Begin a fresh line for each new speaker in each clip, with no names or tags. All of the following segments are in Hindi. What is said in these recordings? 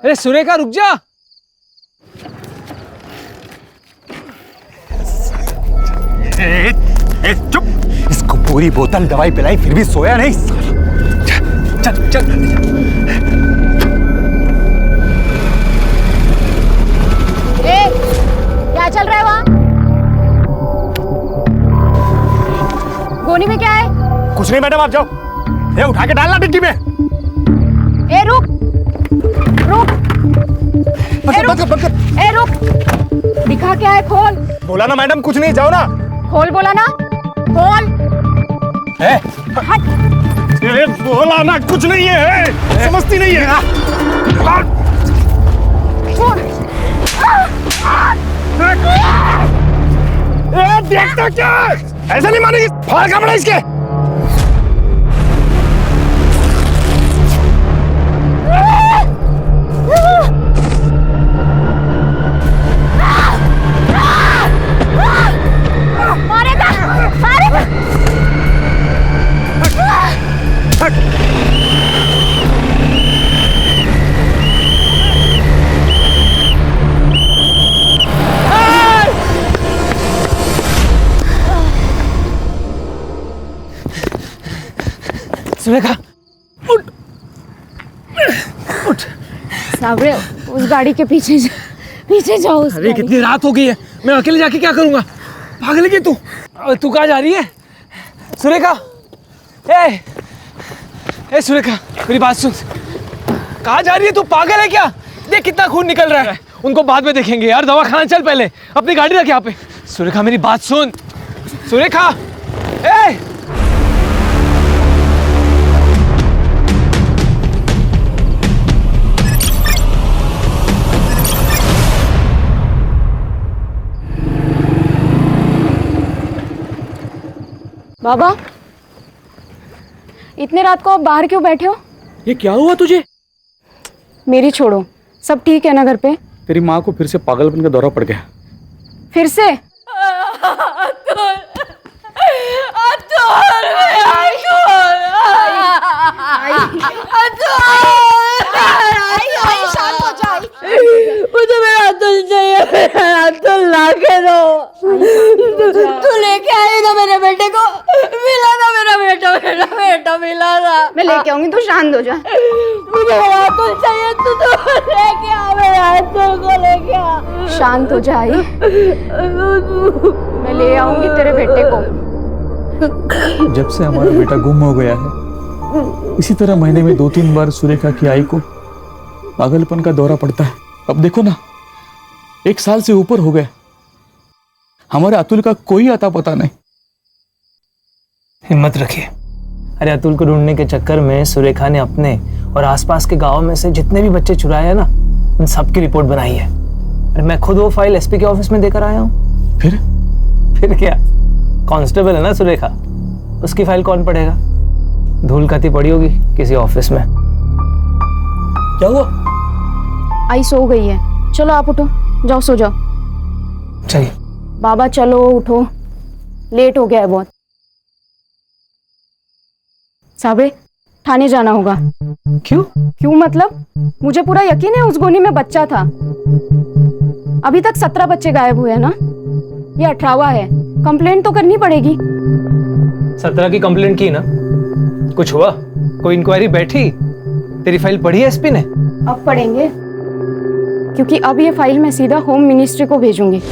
अरे सुरेखा रुक जा।
चुप। इसको पूरी बोतल दवाई पिलाई फिर भी सोया नहीं। चल चल।
क्या चल रहा है वहाँ? गोनी में क्या है?
कुछ नहीं मैडम, आप जाओ। ये उठा के डालना डिग्गी में।
ए रुक रुक। ए रुक। दिखा क्या है? खोल।
बोला ना मैडम कुछ नहीं, जाओ ना।
खोल बोला ना, खोल।
हट। ये बोला ना कुछ नहीं है, समझती नहीं है। देखता क्या? ऐसा नहीं मानेगी, फाड़ का बड़ा इसके।
मारेगा, मारेगा।
सुरेखा उठ उठ।
साबरे उस गाड़ी के पीछे जाओ।
अरे कितनी रात हो गई है, मैं अकेले जाके क्या करूंगा? पागल है क्या तू? तू कहाँ जा रही है सुरेखा? ए सुरेखा मेरी बात सुन। कहाँ जा रही है तू? पागल है क्या? देख कितना खून निकल रहा है। उनको बाद में देखेंगे यार, दवा खाना। चल पहले अपनी गाड़ी रख यहाँ पे। सुरेखा मेरी बात सुन। सुरेखा
बाबा, इतने रात को आप बाहर क्यों बैठे हो?
ये क्या हुआ तुझे?
मेरी छोड़ो, सब ठीक है ना घर पे?
तेरी माँ को फिर से पागलपन का दौरा पड़ गया।
फिर से?
मुझे मेरा अतुल चाहिए, मेरा अतुल ला के दो। तू लेके आई ना मेरे बेटे को, मिला ना मेरा बेटा मिला ना।
मैं लेके आऊंगी, तू शांत हो जा।
मुझे मेरा अतुल चाहिए, तू लेके आ, मेरा अतुल को लेके आ।
शांत हो जा आई, मैं ले आऊंगी तेरे बेटे को।
जब से हमारा बेटा गुम हो गया है, इसी तरह महीने में 2-3 बार सुरेखा की आई को पागलपन का दौरा पड़ता है। अब देखो ना, 1 साल से ऊपर हो गए, हमारे अतुल का कोई अता पता नहीं।
हिम्मत रखिए। अरे अतुल को ढूंढने के चक्कर में सुरेखा ने अपने और आसपास के गांव में से जितने भी बच्चे चुराए हैं ना, उन सब की रिपोर्ट बनाई है। अरे मैं खुद वो फाइल एसपी के ऑफिस में देकर आया हूँ। फिर क्या, कांस्टेबल है ना सुरेखा, उसकी फाइल कौन पढ़ेगा? धूल खाती पड़ी होगी किसी ऑफिस में।
क्या हुआ?
आई सो गई है। चलो आप उठो, जाओ सो जाओ।
चलिए
बाबा चलो उठो, लेट हो गया है बहुत। साबरे थाने जाना होगा। क्यों मतलब? मुझे पूरा यकीन है उस गोनी में बच्चा था। अभी तक 17 बच्चे गायब हुए हैं ना, ये 18वां है। कंप्लेंट तो करनी पड़ेगी।
17 की कंप्लेंट की ना, कुछ हुआ? कोई इंक्वायरी बैठी? तेरी फाइल पढ़ी एसपी ने?
अब पढ़ेंगे, क्योंकि अब ये फाइल मैं सीधा होम मिनिस्ट्री को भेजूंगी।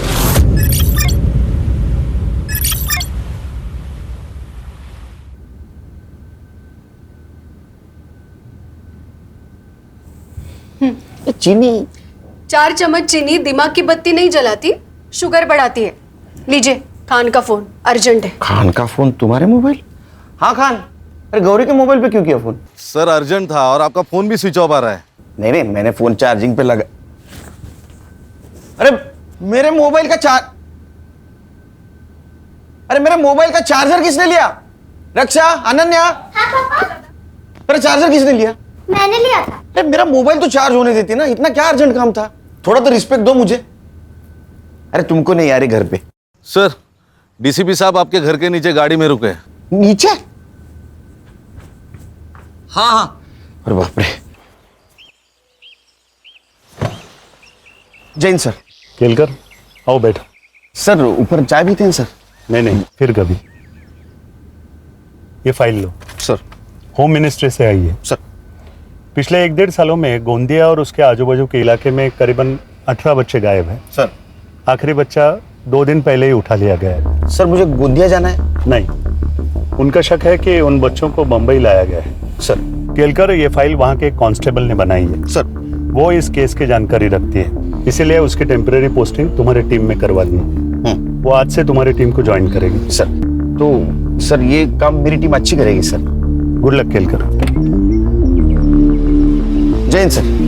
चीनी 4 चम्मच चीनी दिमाग की बत्ती नहीं जलाती, शुगर बढ़ाती है। लीजिए खान का फोन, अर्जेंट है।
खान का फोन तुम्हारे मोबाइल? हाँ खान, अरे गौरी के मोबाइल पे क्यों किया फोन?
सर अर्जेंट था और आपका फोन भी स्विच ऑफ आ रहा है।
नहीं मैंने फोन चार्जिंग पे लगा। अरे मेरे मोबाइल का चार्जर किसने लिया? रक्षा, अनन्या। अरे चार्जर किसने लिया?
मैंने लिया था।
अरे मेरा मोबाइल तो चार्ज होने देती ना, इतना क्या अर्जेंट काम था? थोड़ा तो रिस्पेक्ट दो मुझे। अरे तुमको नहीं आ रही घर पे?
सर डीसीपी साहब आपके घर के नीचे गाड़ी में रुके।
नीचे? हाँ। अरे बाप रे। जैन सर।
केलकर आओ बैठो।
सर ऊपर चाय भी थे सर?
नहीं नहीं, फिर कभी। ये फाइल लो।
सर।
होम मिनिस्ट्री से आई है।
सर।
पिछले 1-1.5 सालों में गोंदिया और उसके आजू बाजू के इलाके में करीबन 18 बच्चे गायब हैं।
सर।
आखिरी बच्चा 2 दिन पहले ही उठा लिया गया है।
सर मुझे गोंदिया जाना है।
नहीं, उनका शक है कि उन बच्चों को बंबई लाया गया है।
सर।
केलकर, ये फाइल वहाँ के कांस्टेबल ने बनाई है।
सर।
वो इस केस की जानकारी रखती है, इसीलिए उसकी टेम्परेरी पोस्टिंग तुम्हारी टीम में करवा दी है। वो आज से तुम्हारी टीम को ज्वाइन करेगी।
सर तो सर ये काम मेरी टीम अच्छी करेगी sir.
Good luck Kelkar.
Jain sir.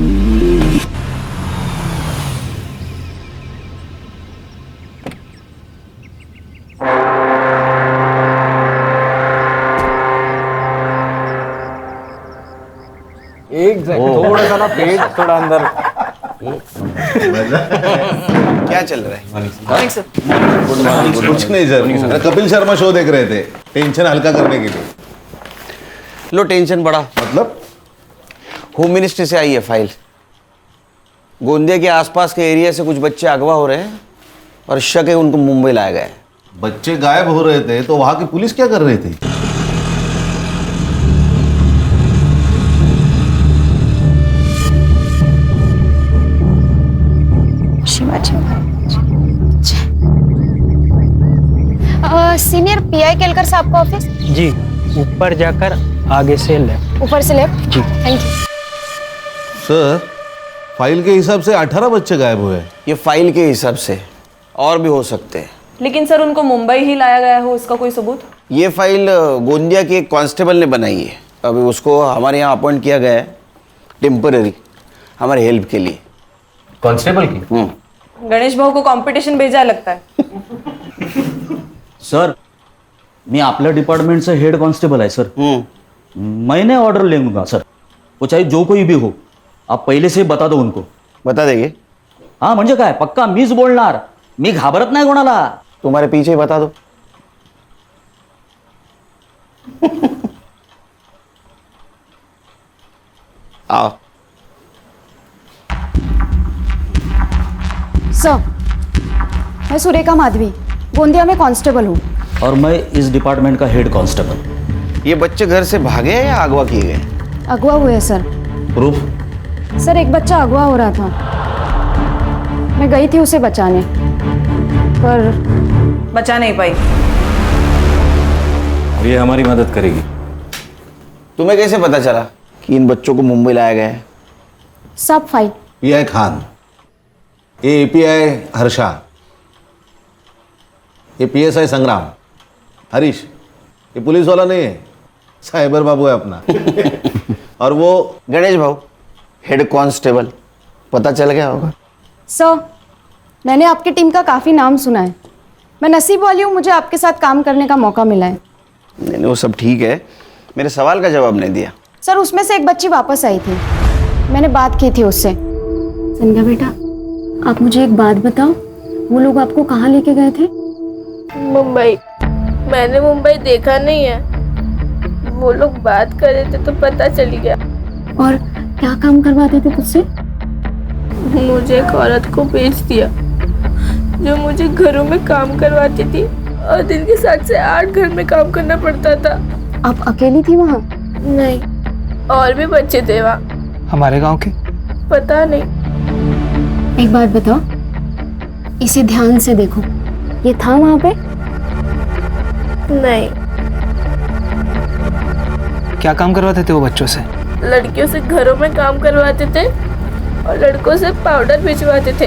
थोड़ा सा ना पेट थोड़ा अंदर।
क्या चल रहा है?
कुछ नहीं सर, कपिल शर्मा शो देख रहे थे, टेंशन हल्का करने के लिए।
लो टेंशन बढ़ा। मतलब होम मिनिस्ट्री से आई है फाइल। गोंदिया के आसपास के एरिया से कुछ बच्चे अगवा हो रहे हैं और शक है उनको मुंबई लाया गया है।
बच्चे गायब हो रहे थे तो वहां की पुलिस क्या कर रही थी?
सीनियर पीआई केलकर साहब का ऑफिस?
जी, ऊपर जाकर आगे से लेफ्ट।
ऊपर से लेफ्ट?
जी।
Thank you.
सर, फाइल के हिसाब से 18 बच्चे गायब हुए।
ये फाइल के हिसाब से और भी हो सकते हैं।
लेकिन सर उनको मुंबई ही लाया गया हो, इसका कोई सबूत?
ये फाइल गोंदिया के एक कांस्टेबल ने बनाई है। अभी उसको हमारे यहाँ अपॉइंट किया गया है टेम्पररी, हमारे हेल्प के लिए।
कांस्टेबल की?
गणेश भाऊ को कंपटीशन भेजा है लगता है।
सर, मी आपल्या डिपार्टमेंटचा हेड कॉन्स्टेबल आहे सर। मैंने ऑर्डर लेंगा सर, वो चाहे जो कोई भी हो। आप पहले से बता दो उनको।
बता देंगे?
हाँ म्हणजे काय, पक्का मीच बोलणार, मी घाबरत नाही कोणाला।
तुम्हारे पीछे बता दो। आओ।
सर, मैं सुरेखा माधवी, गोंदिया में कांस्टेबल हूँ।
और मैं इस डिपार्टमेंट का हेड कांस्टेबल।
ये बच्चे घर से भागे हैं या अगवा किए गए?
अगवा हुए सर।
प्रूफ?
सर एक बच्चा अगवा हो रहा था, मैं गई थी उसे बचाने, पर
बचा नहीं पाई।
ये हमारी मदद करेगी।
तुम्हें कैसे पता चला कि इन बच्चों को मुंबई लाया गया है?
सब फाइल।
पीआई खान, ये एपीआई हर्षा, ये पीएसआई संग्राम, हरीश, ये पुलिस वाला नहीं है, साइबर बाबू है अपना। और वो
गणेश भाऊ, हेड कांस्टेबल। पता चल गया होगा।
सर, मैंने आपकी टीम का काफ़ी नाम सुना है। मैं नसीब वाली हूँ, मुझे आपके साथ काम करने का मौका मिला है।
नहीं, वो सब ठीक है, मेरे सवाल का जवाब नहीं दिया।
सर, उसमें से एक बच्ची वापस आई थी, मैंने बात की थी उससे। संध्या बेटा, आप मुझे एक बात बताओ, वो लोग आपको कहाँ लेके गए थे?
मुंबई। मैंने मुंबई देखा नहीं है, वो लोग बात कर रहे थे तो पता चली गया।
और क्या काम करवाते थे तुझसे?
मुझे एक औरत को बेच दिया जो मुझे घरों में काम करवाती थी और दिन के 7 से 8 घर में काम करना पड़ता था।
आप अकेली थी वहाँ?
नहीं, और भी बच्चे थे वहाँ।
हमारे गांव के?
पता नहीं।
एक बात बताओ, इसे ध्यान से देखो, ये था वहाँ पे?
नहीं।
क्या काम करवाते थे वो बच्चों से?
लड़कियों से घरों में काम करवाते थे और लड़कों से पाउडर भिजवाते थे।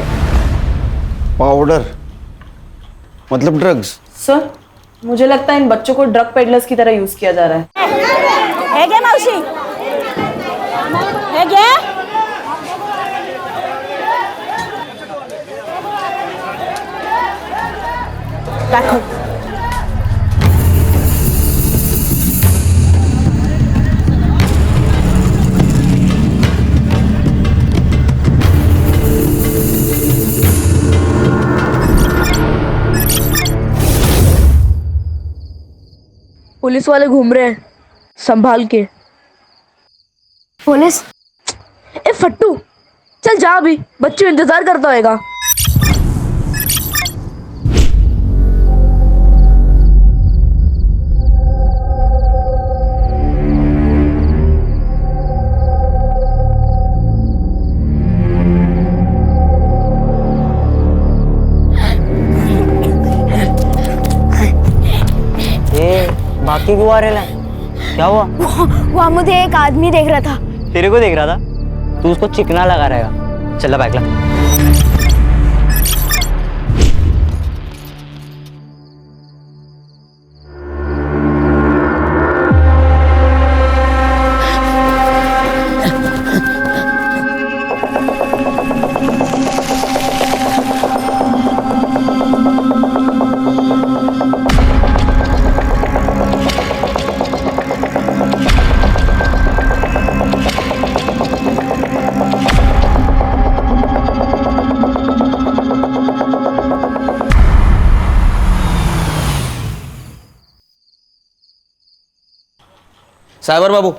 पाउडर मतलब ड्रग्स?
सर, मुझे लगता है इन बच्चों को ड्रग पेडलर्स की तरह यूज किया जा रहा है क्या मौसी? है क्या? रखो।
पुलिस वाले घूम रहे हैं, संभाल के।
पुलिस?
ए फट्टू, चल जा अभी, बच्चू इंतजार करता होएगा।
बाकी क्यों आ रहे हैं? क्या हुआ?
वहाँ मुझे एक आदमी देख रहा था।
तेरे को देख रहा था? तू उसको चिकना लगा रहेगा। चल बैठ ला।
साइबर बाबू,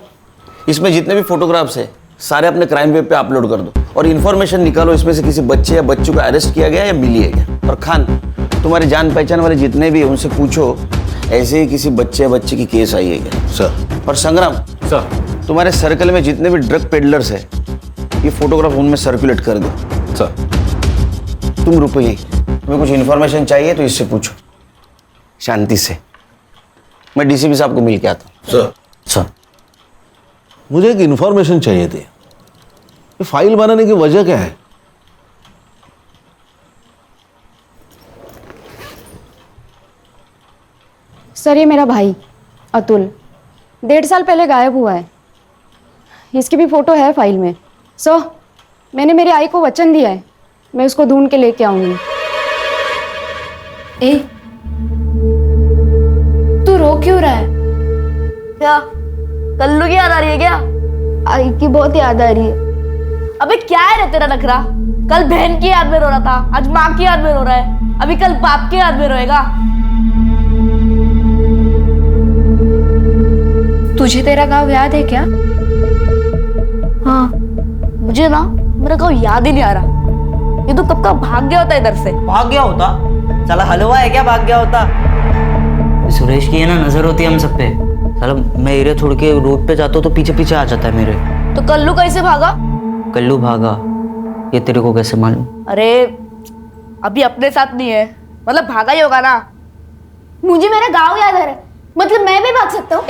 इसमें जितने भी फोटोग्राफ्स है सारे अपने क्राइम वेब पे अपलोड कर दो और इन्फॉर्मेशन निकालो इसमें से किसी बच्चे या बच्चों को अरेस्ट किया गया या मिली है क्या। और खान, तुम्हारे जान पहचान वाले जितने भी हैं उनसे पूछो ऐसे ही किसी बच्चे या बच्ची की केस आई है क्या।
सर।
और संग्राम
सर,
तुम्हारे सर्कल में जितने भी ड्रग पेडलर्स है ये फोटोग्राफ उनमें सर्कुलेट कर दो।
सर।
तुम रुको यहीं, तुम्हें कुछ इन्फॉर्मेशन चाहिए तो इससे पूछो शांति से। मैं डीसीपी साहब को मिल के आता हूँ।
सर।
सर,
मुझे एक इंफॉर्मेशन चाहिए थी। ये फाइल बनाने की वजह क्या है?
सर, ये मेरा भाई अतुल 1.5 साल पहले गायब हुआ है। इसकी भी फोटो है फाइल में। सर, मैंने मेरे आई को वचन दिया है, मैं उसको ढूंढ के लेके आऊंगी।
ए, तू रो क्यों रहा है? क्या कल्लू की याद आ रही है क्या?
आई की बहुत याद आ रही है।
अबे क्या है रे तेरा नखरा? कल बहन की याद में रो रहा था, आज माँ की याद में रो रहा है, अभी कल बाप की याद में रोएगा।
तुझे तेरा गांव याद है क्या?
हाँ, मुझे ना मेरा गाँव याद ही नहीं आ रहा। ये तो कब का भाग गया होता इधर से।
भाग गया होता? साला हलवा है क्या भाग गया होता? सुरेश की है ना नजर होती है हम सब पे। साला मैं एरिया छोड़ के रोड पे जाता हूँ तो पीछे पीछे आ जाता है मेरे।
तो कल्लू कैसे भागा?
कल्लू भागा ये तेरे को कैसे मालूम?
अरे अभी अपने साथ नहीं है, मतलब भागा ही होगा ना।
मुझे मेरा गांव याद आ रहा है, मतलब मैं भी भाग सकता हूँ।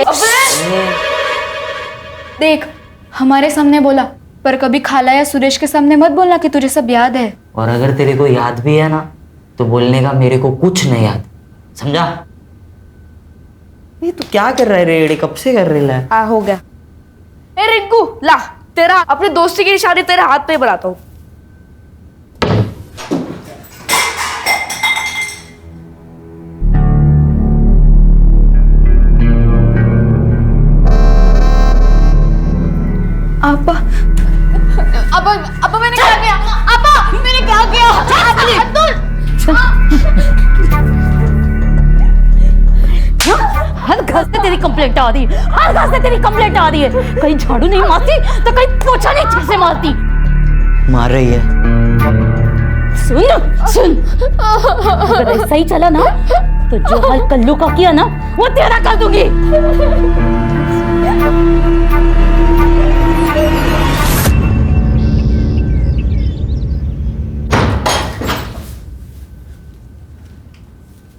देख, हमारे सामने बोला, पर कभी खाला या सुरेश के सामने मत बोलना कि तुझे सब याद है।
और अगर तेरे को याद भी है ना तो बोलने का मेरे को कुछ नहीं याद, समझा? ये तू क्या कर रहा है रेडी? कब से कर रही है?
हाँ, हो गया। ए रिंकू, ला तेरा अपने दोस्ती की निशानी तेरे हाथ पे बनाता हूँ।
आपा,
अब मैंने क्या किया? आपा, मैंने क्या किया? अब्दुल, हर घर से तेरी कंप्लेंट आ रही है, हर घर से तेरी कंप्लेंट आ रही है। कहीं झाड़ू नहीं मारती तो कहीं पोछा नहीं ठीक से मारती।
मार रही है।
सुन सुन, अगर ऐसा ही चला ना तो जो हाल कल्लू का किया ना वो तेरा कर दूंगी।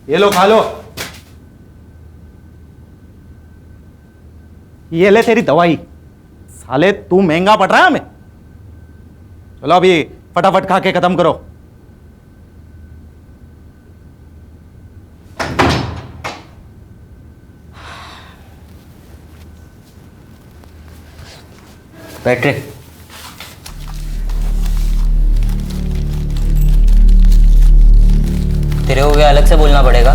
ये लो, खा लो। ये ले तेरी दवाई। साले तू महंगा पड़ रहा है हमें। चलो अभी फटाफट खा के खत्म करो।
बैटरी तेरे को क्या अलग से बोलना पड़ेगा?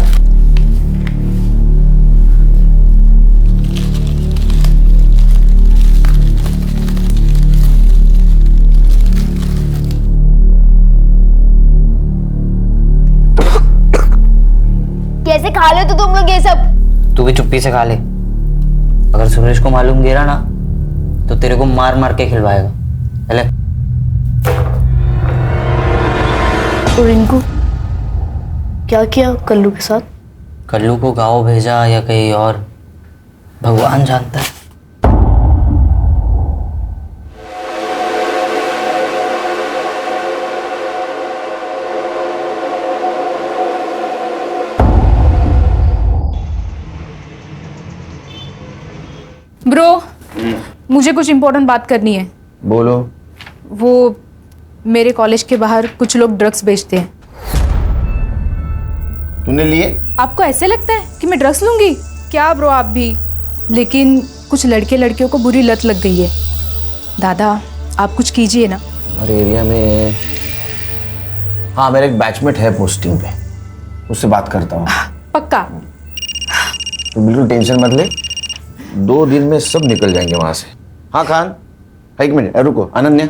कैसे खा ले तो तुम लोग ये सब?
तू भी चुप्पी से खा ले। अगर सुरेश को मालूम गिरा ना तो तेरे को मार मार के खिलवाएगा। चले।
तो रिंकू क्या किया कल्लू के साथ?
कल्लू को गाँव भेजा या कहीं और, भगवान जानता है।
ब्रो, मुझे कुछ इम्पोर्टेंट बात करनी है।
बोलो।
वो मेरे कॉलेज के बाहर कुछ लोग ड्रग्स बेचते हैं।
तूने लिए?
आपको ऐसे लगता है कि मैं ड्रग्स लूंगी? क्या ब्रो आप भी? लेकिन कुछ लड़के लड़कियों को बुरी लत लग गई है। दादा आप कुछ कीजिए ना।
हमारे एरिया में हाँ मेरा एक बैचमेट है पोस्टिंग पे, उससे बात करता हूँ।
पक्का?
तो बिल्कुल टेंशन मत ले, 2 दिन में सब निकल जाएंगे वहां से। हाँ खान, एक मिनट रुको। अनन्या।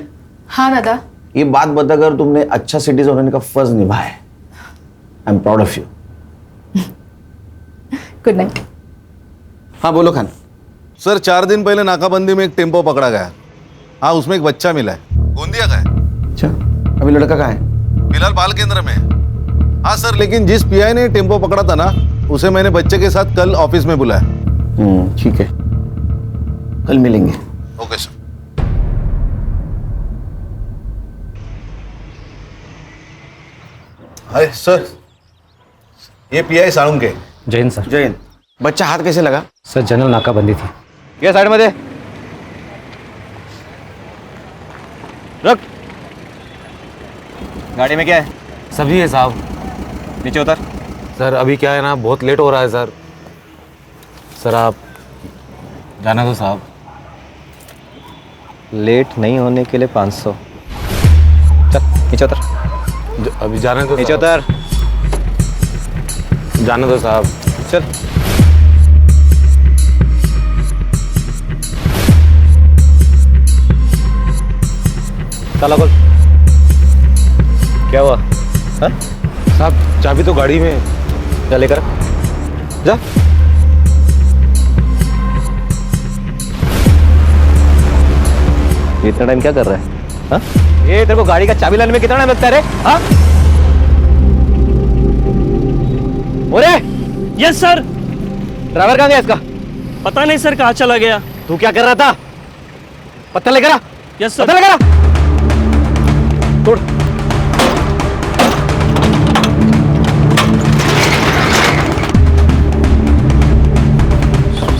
हाँ दादा।
ये बात बताकर तुमने अच्छा सिटीजन होने का फर्ज निभाया है। I am proud of you.
Good night.
हाँ बोलो खान।
सर 4 दिन पहले नाकाबंदी में एक टेम्पो पकड़ा गया। हाँ उसमें एक बच्चा मिला है, गोंदिया का है।
अच्छा, अभी लड़का कहाँ है?
फिलहाल बाल केंद्र में है। हाँ सर, लेकिन जिस पीआई ने टेम्पो पकड़ा था ना, उसे मैंने बच्चे के साथ कल ऑफिस में बुलाया।
ठीक है, कल मिलेंगे।
Okay sir. हाय सर, ये पीआई साळुंके।
जैन सर।
जैन, बच्चा हाथ कैसे लगा?
सर जनरल नाकाबंदी थी।
ये साइड में दे। रख। गाड़ी में क्या है?
सभी है साहब।
नीचे उतर।
सर अभी क्या है ना, बहुत लेट हो रहा है सर। सर आप जाना दो साहब।
लेट नहीं होने के लिए 500। चल नीचे उतर।
अभी जाने दो।
नीचे उतर।
जाने दो साहब।
चल। ताला खोल। क्या हुआ? हाँ?
साहब चाबी तो गाड़ी में।
जा लेकर जा। इतना टाइम क्या कर रहा है? हाँ? ये तेरे को गाड़ी का चाबी लाने में कितना टाइम लगता है रे? हाँ? ओरे!
Yes sir.
ड्राइवर कहाँ गया इसका?
पता नहीं सर, कहाँ चला गया।
तू क्या कर रहा था? पत्थर लेकर आ।
Yes sir.
पत्थर लेकर आ। तोड़।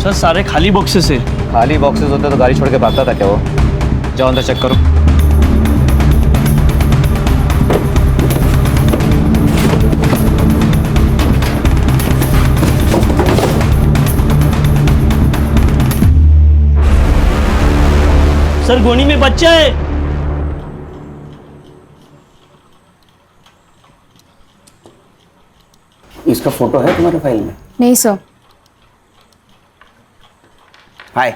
सर सारे खाली बॉक्सेस है।
खाली बॉक्सेस होते तो गाड़ी छोड़ के भागता था क्या वो? जाओ अंदर चेक करो।
सर गोनी में बच्चा है।
इसका फोटो है तुम्हारे फाइल में?
नहीं सर।
हाय,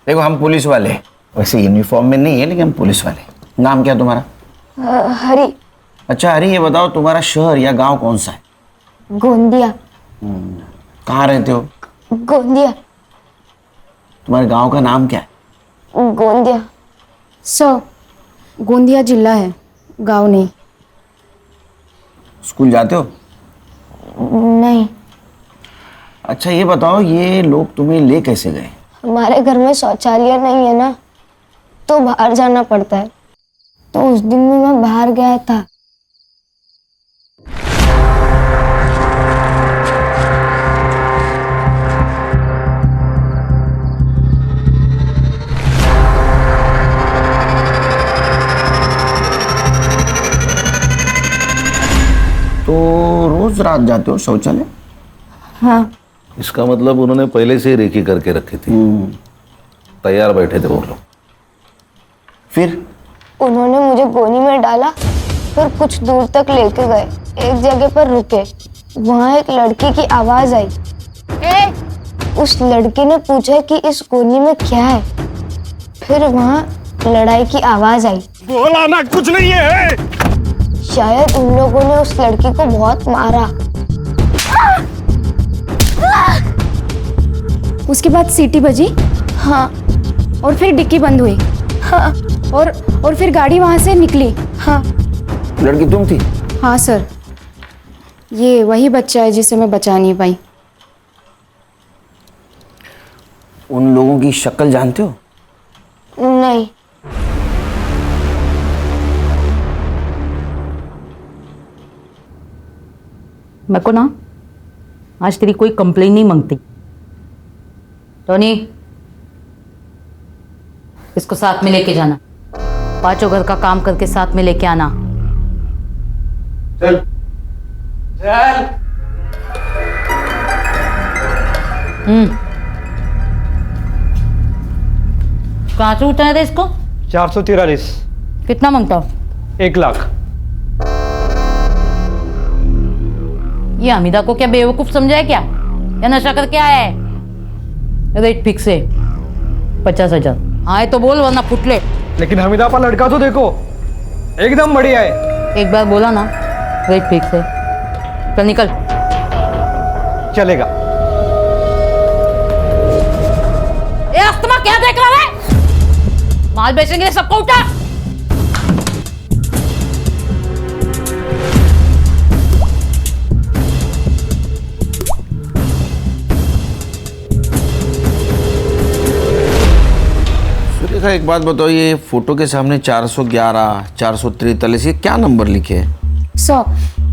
देखो हम पुलिस वाले, वैसे यूनिफॉर्म में नहीं है लेकिन हम पुलिस वाले। नाम क्या तुम्हारा?
हरी।
अच्छा हरी, ये बताओ तुम्हारा शहर या गांव कौन सा है?
गोंदिया।
कहाँ रहते हो?
गोंदिया।
तुम्हारे गांव का नाम क्या है?
गोंदिया। सर गोंदिया जिला है, गांव नहीं।
स्कूल जाते हो?
नहीं।
अच्छा ये बताओ, ये लोग तुम्हें ले कैसे गए?
हमारे घर में शौचालय नहीं है ना, तो बाहर जाना पड़ता है। तो उस दिन में मैं बाहर गया था।
तो रोज रात जाते हो शौचालय?
हाँ।
इसका मतलब उन्होंने पहले से ही रेकी करके रखी थी। तैयार बैठे थे वो लोग।
फिर
उन्होंने मुझे गोनी में डाला, फिर कुछ दूर तक लेके गए। एक जगह पर रुके, वहाँ एक लड़की की आवाज आई। उस लड़की ने पूछा कि इस गोनी में क्या है। फिर वहाँ लड़ाई की आवाज आई।
बोला ना कुछ नहीं है।
शायद उन लोगों ने उस लड़की को बहुत मारा। उसके बाद सीटी बजी। हाँ। और फिर डिक्की बंद हुई। हाँ। और फिर गाड़ी वहां से निकली। हाँ।
लड़की तुम थी?
हाँ सर, ये वही बच्चा है जिसे मैं बचा नहीं पाई।
उन लोगों की शक्ल जानते हो?
नहीं।
मेरे को ना आज तेरी कोई कंप्लेन नहीं मांगती। टोनी, इसको साथ में लेके जाना, पांचों घर का काम करके साथ में लेके आना।
चल चल।
कहाँ से उठाया था इसको?
443।
कितना मांगता हो?
1 लाख।
ये हमीदा को क्या बेवकूफ समझा है क्या, या नशा करके आया है? रेट फिक्स है 50,000। आए तो बोल वरना फुटले।
लेकिन हमीदा का लड़का तो देखो, एकदम बढ़िया है।
एक बार बोला ना, रेट फिक्स है। चल निकल।
चलेगा।
ए अस्तमा, क्या देख रहा है? माल बेचने के लिए सबको उठा।
सुरेखा, एक बात बताओ, ये फोटो के सामने 411, 443, ये क्या नंबर लिखे हैं?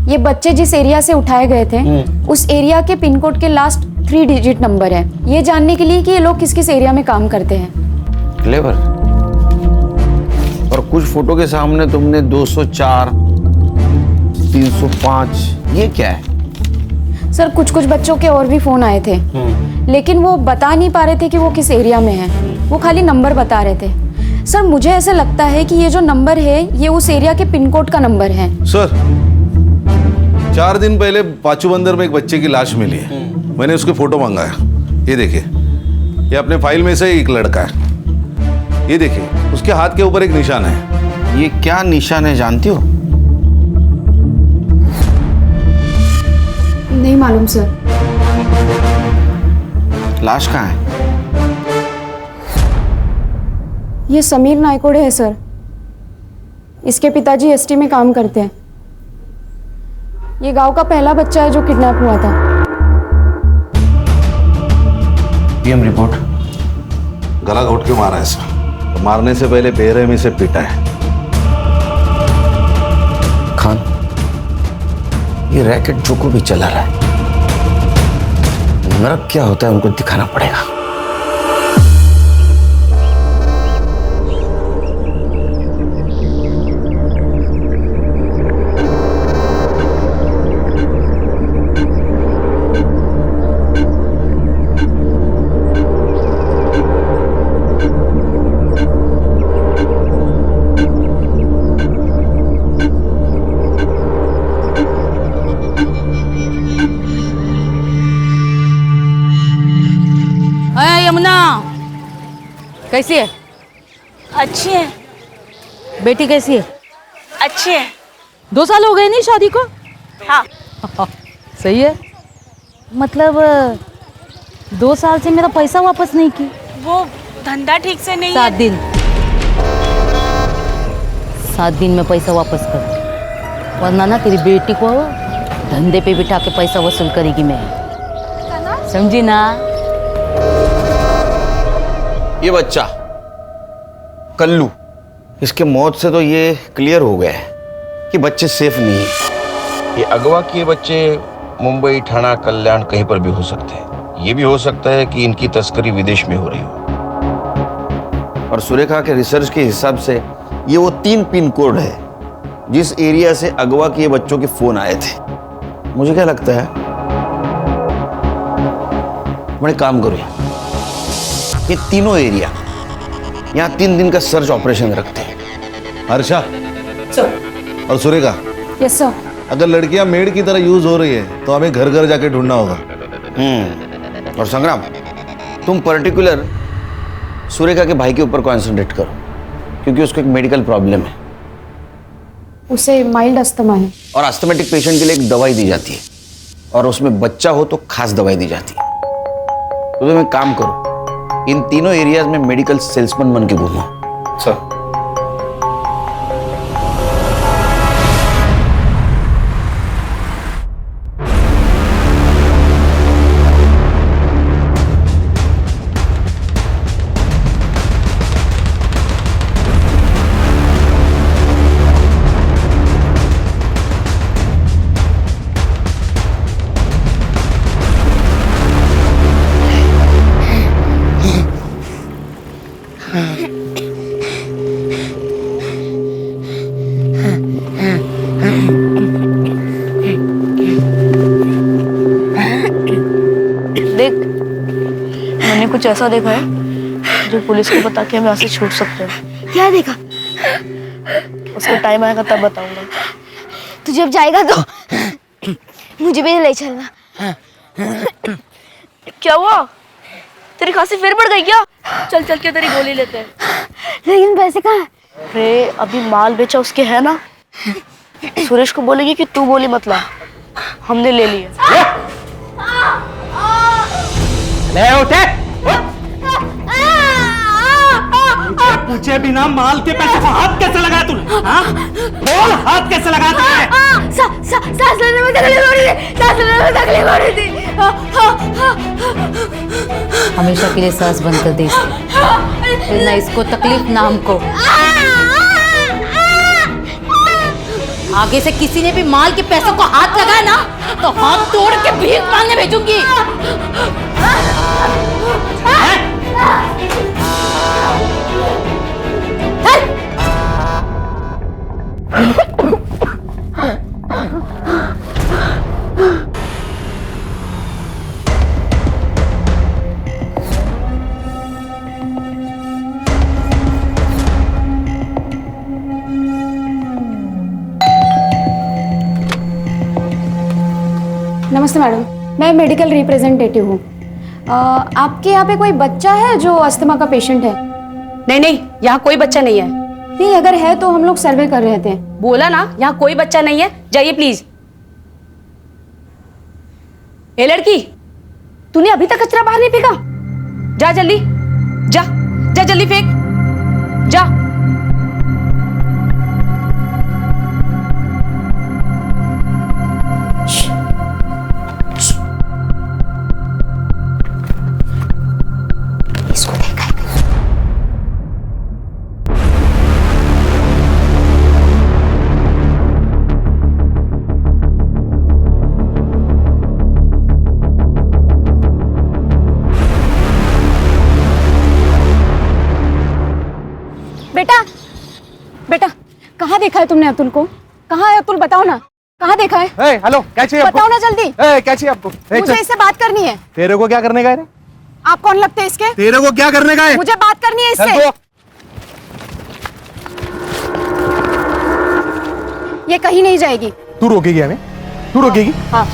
ये बच्चे जिस एरिया से उठाए गए थे उस एरिया के पिन कोड के लास्ट 3 डिजिट नंबर है, ये जानने के लिए कि ये लोग किस किस एरिया में काम करते हैं।
क्लेवर। और कुछ फोटो के सामने तुमने 204, 305, ये क्या है?
सर, कुछ कुछ बच्चों के और भी फोन आए थे, लेकिन वो बता नहीं पा रहे थे कि वो किस एरिया में है, वो खाली नंबर बता रहे थे। सर, मुझे ऐसा लगता है कि ये जो नंबर है ये उस एरिया के पिन कोड का नंबर है।
सर, 4 दिन पहले पाचू बंदर में एक बच्चे की लाश मिली है। मैंने उसके फोटो मंगाया, ये देखिए, ये अपने फाइल में से एक लड़का है। ये देखिए, उसके हाथ के ऊपर एक निशान है।
ये क्या निशान है जानती हो?
नहीं मालूम सर।
लाश कहाँ है?
ये समीर नायकोड़े है सर, इसके पिताजी एसटी में काम करते हैं। ये गांव का पहला बच्चा है जो किडनैप हुआ था।
PM report.
गला घोट के मारा है सर, तो मारने से पहले बेरहमी से पीटा है।
खान, ये रैकेट जो को भी चला रहा है, नरक क्या होता है उनको दिखाना पड़ेगा।
यमुना कैसी है?
अच्छी है।
बेटी कैसी है?
अच्छी है।
2 साल हो गए नहीं शादी को?
हाँ।
सही है। मतलब 2 साल से मेरा पैसा वापस नहीं की।
वो धंधा ठीक से नहीं
7 दिन 7 दिन में पैसा वापस कर, वरना ना तेरी बेटी को धंधे पे बिठा के पैसा वसूल करेगी मैं, समझी ना?
ये बच्चा कल्लू, इसके मौत से तो ये क्लियर हो गया है कि बच्चे सेफ नहीं है।
ये अगवा किए बच्चे मुंबई, ठाणा, कल्याण कहीं पर भी हो सकते हैं। ये भी हो सकता है कि इनकी तस्करी विदेश में हो रही हो।
और सुरेखा के रिसर्च के हिसाब से ये वो 3 पिन कोड है जिस एरिया से अगवा किए बच्चों के फोन आए थे। मुझे क्या लगता है, बड़े काम करो, ये तीनों एरिया यहाँ 3 दिन का सर्च ऑपरेशन रखते हैं।
हर्षा
सर।
और सुरेखा।
Yes sir.
अगर लड़कियां मेड की तरह यूज हो रही है तो हमें घर घर जाके ढूंढना होगा।
और संग्राम, तुम पर्टिकुलर सुरेखा के भाई के ऊपर कॉन्सेंट्रेट करो, क्योंकि उसको एक मेडिकल प्रॉब्लम है।
उसे माइल्ड अस्थमा है।
और अस्थमेटिक पेशेंट के लिए एक दवाई दी जाती है, और उसमें बच्चा हो तो खास दवाई दी जाती है। तो तुम एक काम करो, इन तीनों एरियाज में मेडिकल सेल्समैन बन के घूमो।
सर।
कुछ ऐसा देखा है जो पुलिस को बता के हम यहाँ से छूट सकते हैं।
क्या देखा?
उसका टाइम आएगा तब बताऊंगा।
तू जब जाएगा तो मुझे भी ले चलना।
क्या हुआ? तेरी खांसी फिर बढ़ गई क्या? चल चल के तेरी गोली लेते हैं।
लेकिन पैसे कहाँ?
अरे अभी माल बेचा उसके है ना, सुरेश को बोलेगी कि तू गोली मत ला, हमने ले लिया।
ले उठे, पूछे बिना माल के पैसे को हाथ कैसे लगाया तूने? हाँ? बोल, हाथ कैसे लगाया तूने?
सांस लेने में तकलीफ हो रही थी, सांस लेने में तकलीफ हो रही थी।
हमेशा के लिए सांस बंद कर दे इसकी। ना इसको तकलीफ ना हमको। आगे से किसी ने भी माल के पैसों को हाथ लगाया ना तो हाथ तोड़ के भीख मांगने भेजूंगी।
नमस्ते मैडम, मैं मेडिकल रिप्रेजेंटेटिव हूँ। आपके यहाँ पे कोई बच्चा है जो अस्थमा का पेशेंट है?
नहीं नहीं, यहाँ कोई बच्चा नहीं है।
नहीं, अगर है तो हम लोग सर्वे कर रहे थे।
बोला ना, यहाँ कोई बच्चा नहीं है। जाइए प्लीज। ए लड़की, तूने अभी तक कचरा बाहर नहीं फेंका? जा जल्दी, जा जा जल्दी फेंक, जा।
इसको देखा है?
बेटा, बेटा, कहाँ देखा है तुमने अतुल को? कहाँ है अतुल? बताओ ना, कहाँ देखा है?
हेलो, क्या चाहिए आपको?
बताओ ना जल्दी।
क्या चाहिए आपको?
मुझे इससे बात करनी है।
तेरे को क्या करने का है?
आप कौन लगते हैं इसके?
तेरे को क्या करने का है?
मुझे बात करनी है इससे। ये कहीं नहीं जाएगी।
तू रोकेगी हमें? तू रोकेगी?
हाँ।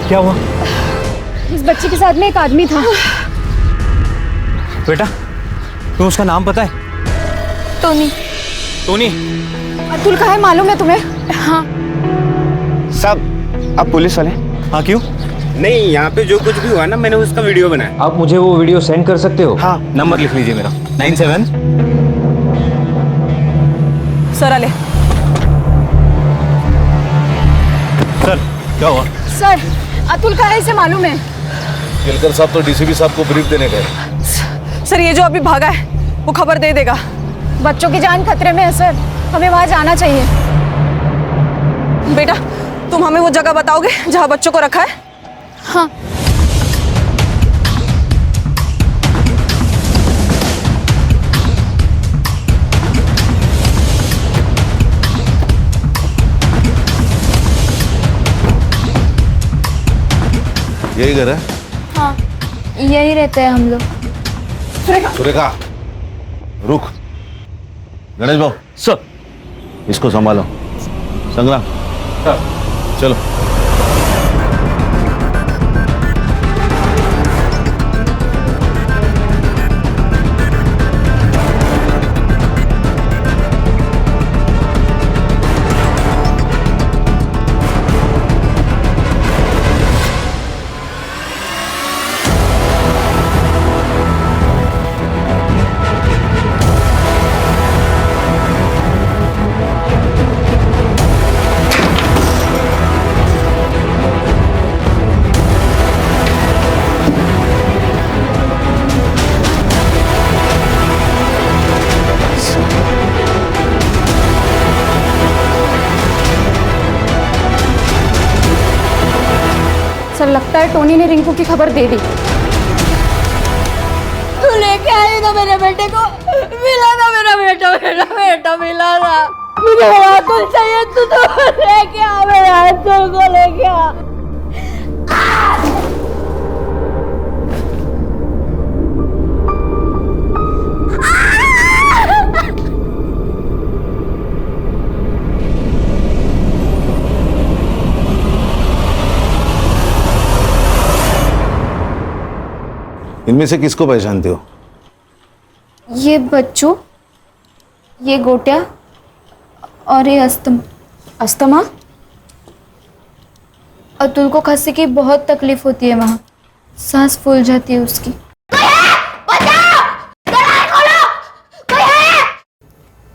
क्या हुआ?
इस बच्चे के साथ में एक आदमी था।
बेटा, तुम्हें उसका नाम पता है?
टोनी।
टोनी?
अतुल कहाँ है मालूम है तुम्हें? हाँ।
साहब, आप पुलिस वाले?
हाँ, क्यों?
नहीं, यहाँ पे जो कुछ भी हुआ ना, मैंने उसका वीडियो बनाया।
आप मुझे वो वीडियो सेंड कर सकते हो?
हाँ।
नंबर लिख लीजिए मेरा, 97।
सर आले।
सर, क्या हुआ?
सर, अतुल कहाँ है इसे मालूम है?
केलकर साहब तो डीसीपी साहब को ब्रीफ देने गए।
सर, ये जो अभी भागा है वो खबर दे देगा।
बच्चों की जान खतरे में है सर, हमें वहां जाना चाहिए।
बेटा, तुम हमें वो जगह बताओगे जहाँ बच्चों को रखा है?
हाँ।
यही घर है?
हाँ, यही रहते हैं हम लोग।
सुरेखा, रुक। गणेश भाऊ,
सर,
इसको संभालो। संग्राम, चलो।
लगता है टोनी ने रिंकू की खबर दे दी।
तू लेके आई ना मेरे बेटे को, मिला ना मेरा बेटा, मेरा बेटा मिला ना। मुझे अतुल चाहिए, तू तो लेके आ, मेरे अतुल को लेके आ।
इनमें से किसको पहचानते हो?
ये बच्चों, ये गोटिया और ये अस्तमा। अतुल को खांसी की बहुत तकलीफ होती है, वहाँ सांस फूल जाती है उसकी।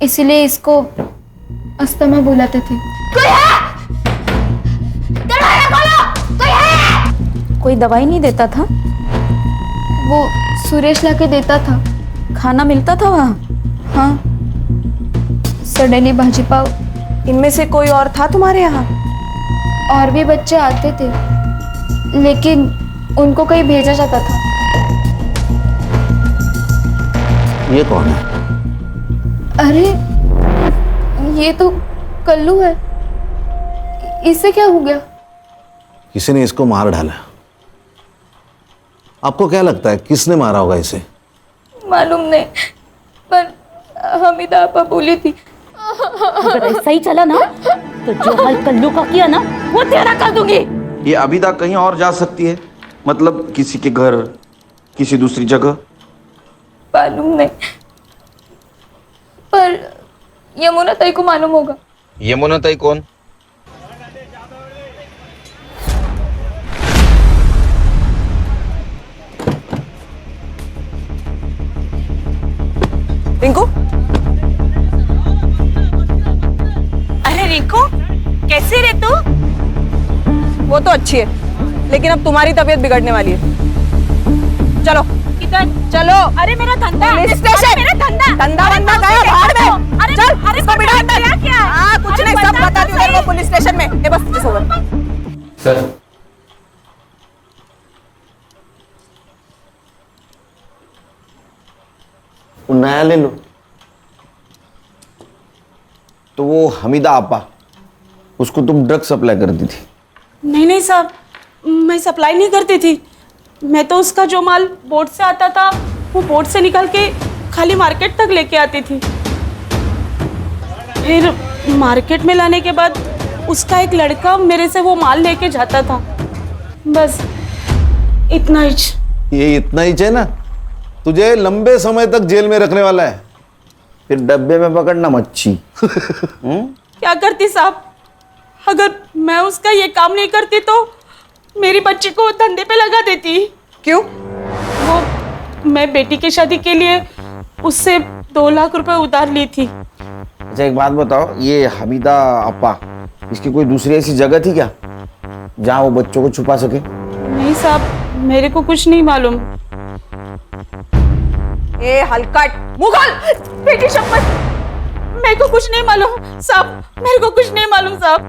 इसीलिए इसको अस्तमा बुलाते थे। कोई दवाई नहीं देता था? वो सुरेश लाके देता था। खाना मिलता था वहाँ? हाँ, सडनी भाजी पाव।
इनमें से कोई और था तुम्हारे यहाँ?
और भी बच्चे आते थे, लेकिन उनको कहीं भेजा जाता था।
ये कौन है?
अरे ये तो कल्लू है। इससे क्या हो गया?
किसी ने इसको मार डाला। आपको क्या लगता है किसने मारा होगा इसे?
मालूम नहीं, पर हमीदा आपा बोली थी।
अगर ऐसा ही चला ना तो जो हाल कल्लू का किया ना वो तेरा कर दूंगी।
ये अभिदा कहीं और जा सकती है, मतलब किसी के घर, किसी दूसरी जगह।
मालूम नहीं, पर यमुना ताई को मालूम होगा।
यमुना ताई कौन?
रिंकू? अरे रिंकू, कैसी रे तू? वो तो अच्छी है, लेकिन अब तुम्हारी तबीयत बिगड़ने वाली है। चलो किधर? चलो। अरे मेरा धंधा, पुलिस स्टेशन। मेरा धंधा, धंधा बंदा गया बाहर में। अरे चल, अरे इसको बिठा अंदर। क्या? हाँ, कुछ नहीं, सब बता दूं तेरे को पुलिस स्टेशन में। ये बस तुझे सोवर।
सर, नया ले लो। तो वो हमीदा आपा, उसको तुम ड्रग सप्लाई करती थी?
नहीं नहीं साहब, मैं सप्लाई नहीं करती थी। मैं तो उसका जो माल बोट से आता था वो बोट से निकाल के खाली मार्केट तक लेके आती थी। फिर मार्केट में लाने के बाद उसका एक लड़का मेरे से वो माल लेके जाता था। बस इतना ही।
ये इतना ही है ना, तुझे लंबे समय तक जेल में रखने वाला है।
फिर डब्बे में पकड़ना मच्छी।
क्या करती साहब? अगर मैं उसका ये काम नहीं करती तो मेरी बच्ची को धंधे पे लगा देती। क्यों? वो मैं बेटी की शादी के लिए उससे 2 लाख रुपए उधार ली थी।
अच्छा एक बात बताओ, ये हमीदा आपा, इसकी कोई दूसरी ऐसी जगह थी क्या जहाँ वो बच्चों को छुपा सके?
नहीं साहब, मेरे को कुछ नहीं मालूम। ए हलकट मुगल, बेटी शपथ, मेरे को कुछ नहीं मालूम साहब, मेरे को कुछ नहीं मालूम साहब।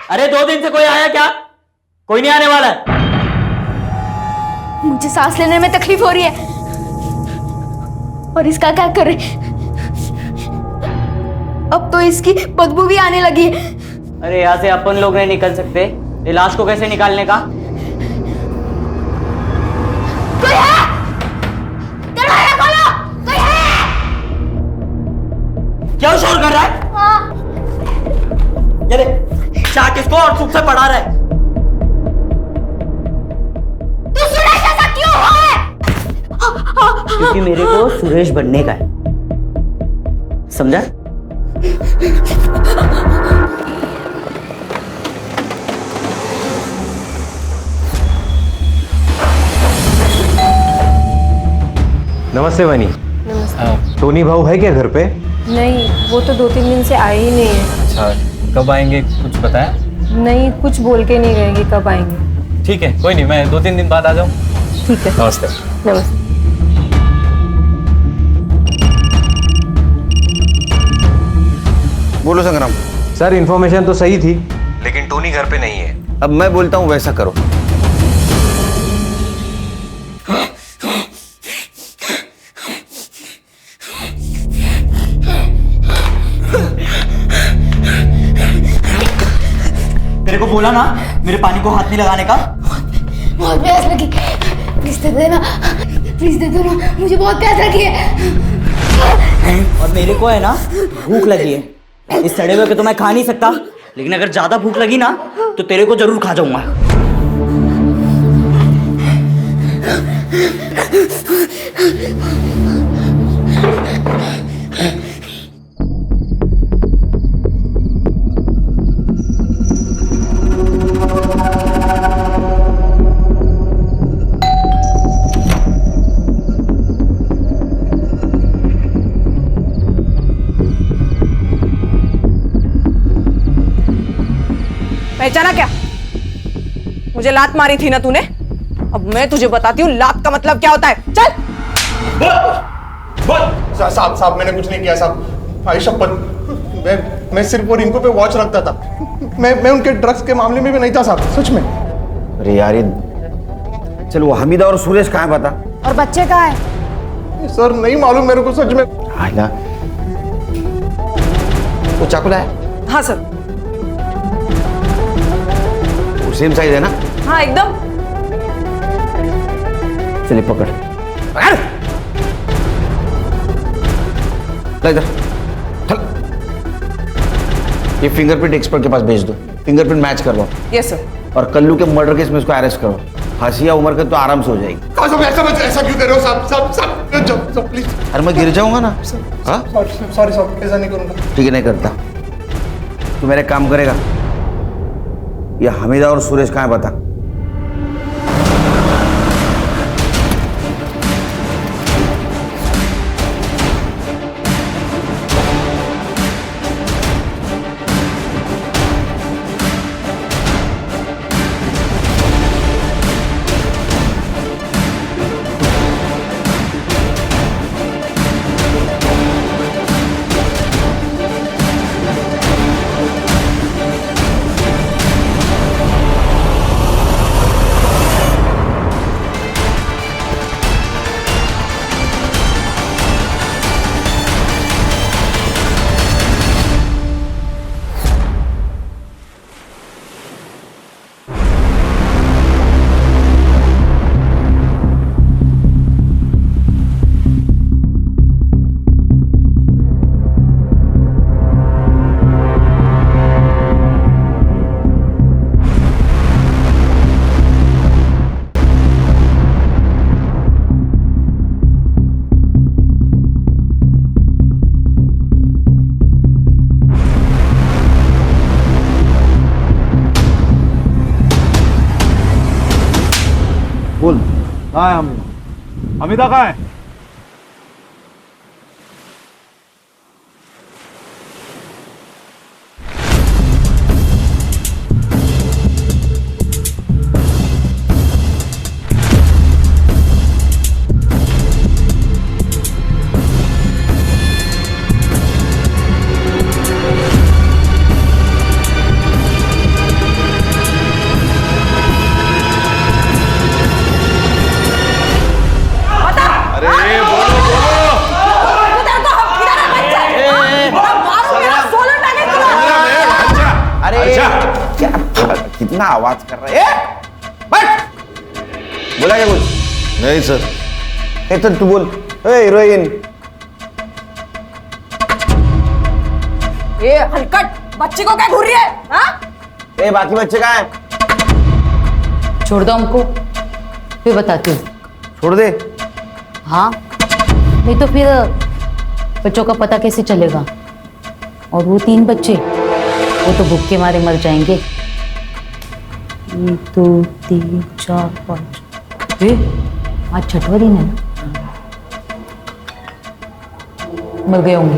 अरे 2 दिन से कोई आया क्या? कोई नहीं आने वाला है।
मुझे सांस लेने में तकलीफ हो रही है, और इसका क्या करे? अब तो इसकी बदबू भी आने लगी है।
अरे यहाँ से अपन लोग नहीं निकल सकते, ये लाश को कैसे निकालने का?
कोई है? दरवाजा खोलो, कोई है?
क्यों शोर कर रहा है?
हाँ।
ये देख, चाट इसको और चुप से पढ़ा रहा है।
तू सुरेश ऐसा क्यों है?
क्योंकि मेरे को सुरेश बनने का है, समझा?
नमस्ते बनी।
नमस्ते।
टोनी भाऊ है क्या घर पे?
नहीं, वो तो 2-3 दिन से आए ही नहीं है।
अच्छा, कब आएंगे कुछ बताया?
नहीं, कुछ बोल के नहीं गए कि कब आएंगे।
ठीक है, कोई नहीं, मैं 2-3 दिन बाद आ जाऊँ।
ठीक है।
नमस्ते।
नमस्ते।
बोलो संग्राम।
सर इन्फॉर्मेशन तो सही थी, लेकिन टोनी घर पे नहीं है।
अब मैं बोलता हूँ वैसा करो।
तेरे को बोला ना मेरे पानी को हाथ नहीं लगाने का।
बहुत प्यास लगी, प्लीज दे देना, प्लीज दे दो ना, मुझे बहुत प्यास लगी है।
और मेरे को है ना भूख लगी है। इस सड़े हुए को तो मैं खा नहीं सकता, लेकिन अगर ज्यादा भूख लगी ना तो तेरे को जरूर खा जाऊंगा।
पहचाना क्या? मुझे लात मारी थी ना तूने? अब मैं तुझे बताती हूँ लात का मतलब क्या होता है। चल।
साहब साहब मैंने कुछ नहीं किया साहब, भाई शपथ। मैं सिर्फ और इनको पे वॉच रखता था। मैं उनके ड्रग्स के मामले में भी नहीं था साहब, सच में।
अरे यार ये चल, वो हमीदा और सुरेश कहाँ है पता?
और बच्चे कहाँ है?
सर नहीं मालूम मेरे को सच में।
ना वो चाकू लाया?
हाँ सर।
सेम साइज है ना?
हाँ एकदम।
चलिए पकड़ पकड़। ला इधर चल। ये फिंगरप्रिंट एक्सपर्ट के पास भेज दो, फिंगरप्रिंट मैच करवाओ।
Yes sir.
और कल्लू के मर्डर केस में इसको अरेस्ट करो। फांसिया उम्र के तो आराम से हो जाएगी।
ऐसा क्यों कर रहे हो साहब? साहब प्लीज।
अरे मैं गिर जाऊंगा ना। हाँ
सॉरी साहब, ऐसा नहीं करूंगा।
ठीक है, नहीं करता। तू मेरे काम करेगा। ये हमीदा और सुरेश कहाँ है बता?
बोल कहाँ है हमीदा? कहाँ है?
कितना आवाज कर रहा है? बैठ। बोला क्या कुछ?
नहीं सर।
तो तू बोल। हीरोइन।
ये हलकट बच्ची को क्या घूर रही है? हाँ?
बाकी बच्चे कहाँ हैं?
छोड़ दो हमको, फिर बताती हूँ।
छोड़ दे?
हाँ, नहीं तो फिर बच्चों का पता कैसे चलेगा? और वो 3 बच्चे, वो तो भूख के मारे मर जाएंगे। 1 2 3 4 5। आज 6वां दिन है ना? मर गए होंगे।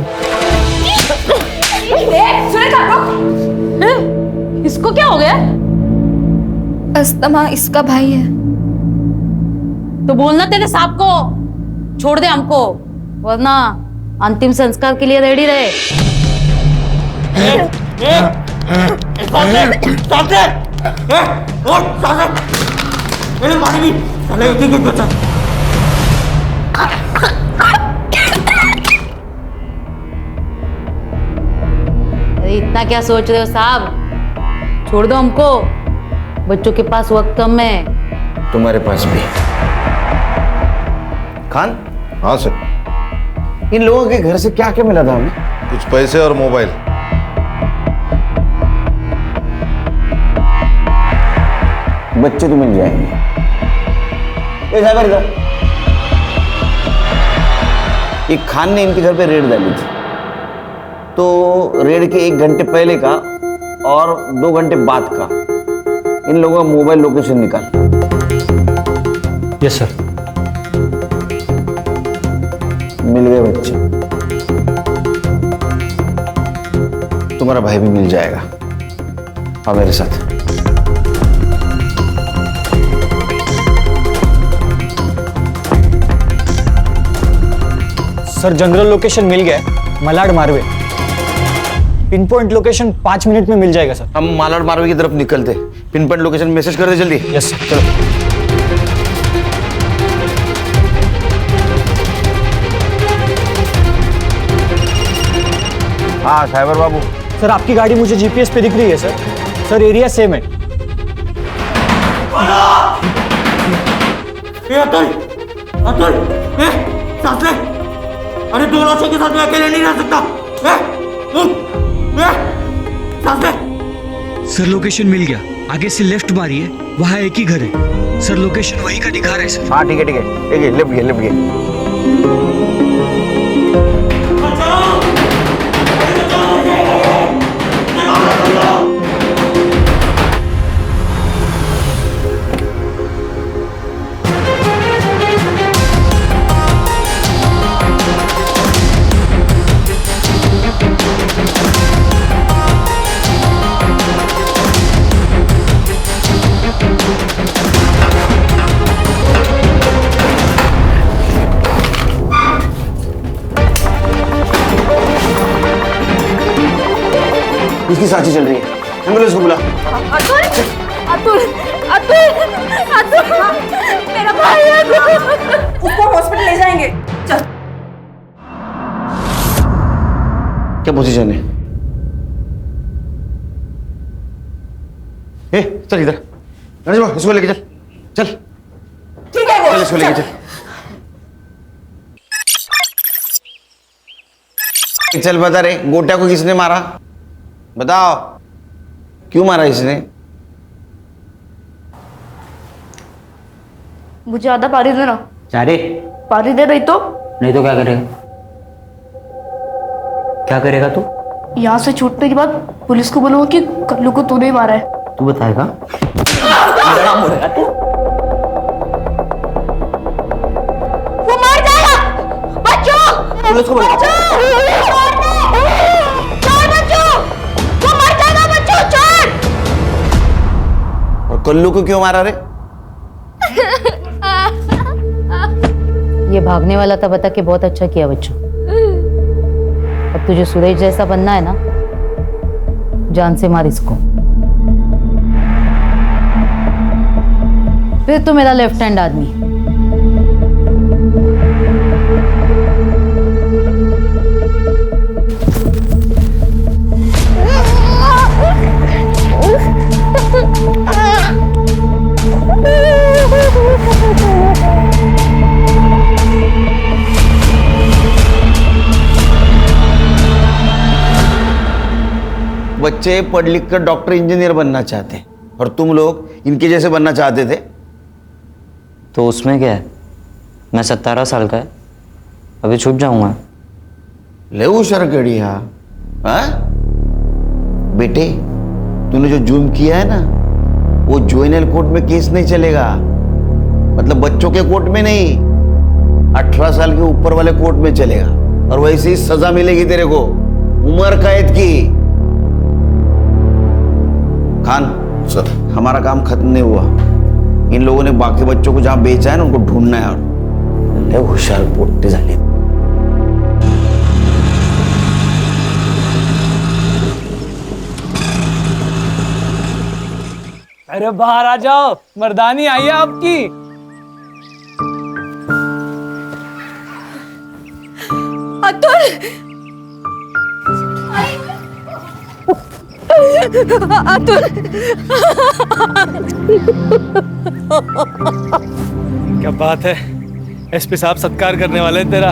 इसको क्या हो गया?
अस्तमा इसका भाई है।
तो बोलना तेरे साहब को छोड़ दे हमको, वरना अंतिम संस्कार के लिए रेडी रहे। अरे इतना क्या सोच रहे हो साहब, छोड़ दो हमको, बच्चों के पास वक्त कम है।
तुम्हारे पास भी। खान।
हाँ सर।
इन लोगों के घर से क्या क्या मिला था हमें?
कुछ पैसे और मोबाइल।
बच्चे तो मिल जाएंगे। ये साहब इधर। एक खान ने इनके घर पे रेड डाली थी, तो रेड के 1 घंटे पहले का और 2 घंटे बाद का इन लोगों का मोबाइल लोकेशन निकाल।
Yes sir.
मिल गए बच्चे। तुम्हारा भाई भी मिल जाएगा। आओ मेरे साथ।
सर जनरल लोकेशन मिल गया है, Malad Marve. Pin point location 5 minute में मिल जाएगा सर।
हम मालाड मारवे की तरफ निकलते। पिन पॉइंट लोकेशन मैसेज कर दे जल्दी।
यस सर, चलो।
हाँ साइबर बाबू।
सर आपकी गाड़ी मुझे जीपीएस पे दिख रही है सर। सर एरिया सेम है।
अतुल, अतुल, सांस ले। अरे 2 लाशों के साथ मैं अकेले नहीं रह सकता। सांस ले।
सर लोकेशन मिल गया, आगे से लेफ्ट मारिए, वहाँ एक ही घर है। सर लोकेशन वही का दिखा रहा है सर।
हाँ ठीक है ठीक है, लेफ्ट गए लेफ्ट गए। इसकी सांसें चल रही है। एम्बुलेंस को बुला।
अतुल, अतुल, अतुल, अतुल, मेरा भाई है। उसको हॉस्पिटल ले जाएंगे। चल।
क्या पोजीशन है? चल इधर। गणेश बाबू इसको लेके चल। चल।
ठीक है।
चल इसको लेके चल। चल बता रे, गोटा को किसने मारा? बताओ, क्यों मारा इसने?
मुझे आधा पारी देना।
चारे
पारी दे रही तो?
नहीं तो क्या करेगा? क्या करेगा तू?
यहाँ से छूटने के बाद पुलिस को बोलूंगा कि कल्लू को तूने ही मारा है।
तू बताएगा?
वो मर जाएगा। बच्चों,
पुलिस को बुला। कल्लू को क्यों मारा रे?
ये भागने वाला था, बता के बहुत अच्छा किया बच्चों। अब तुझे सुरेश जैसा बनना है ना, जान से मार इसको। फिर तो मेरा लेफ्ट हैंड आदमी।
बच्चे पढ़ लिख कर डॉक्टर इंजीनियर बनना चाहते हैं और तुम लोग इनके जैसे बनना चाहते थे।
तो उसमें क्या है? मैं 17 साल का है, अभी छूट जाऊंगा।
ले शरकड़िया। हाँ बेटे, तूने जो जुर्म किया है ना, वो जुवेनाइल कोर्ट में केस नहीं चलेगा। मतलब बच्चों के कोर्ट में नहीं, 18 साल के ऊपर वाले कोर्ट में चलेगा। और वैसे ही सजा मिलेगी तेरे को, उम्र कैद की। खान सर, हमारा काम खत्म नहीं हुआ। इन लोगों ने बाकी बच्चों को जहां बेचा है ना, उनको ढूंढना है। और होशियार पोट्टे झाले।
अरे बाहर आ जाओ, मर्दानी आई है आपकी।
अतुल, अतुल,
क्या बात है, एसपी साहब सत्कार करने वाले हैं तेरा।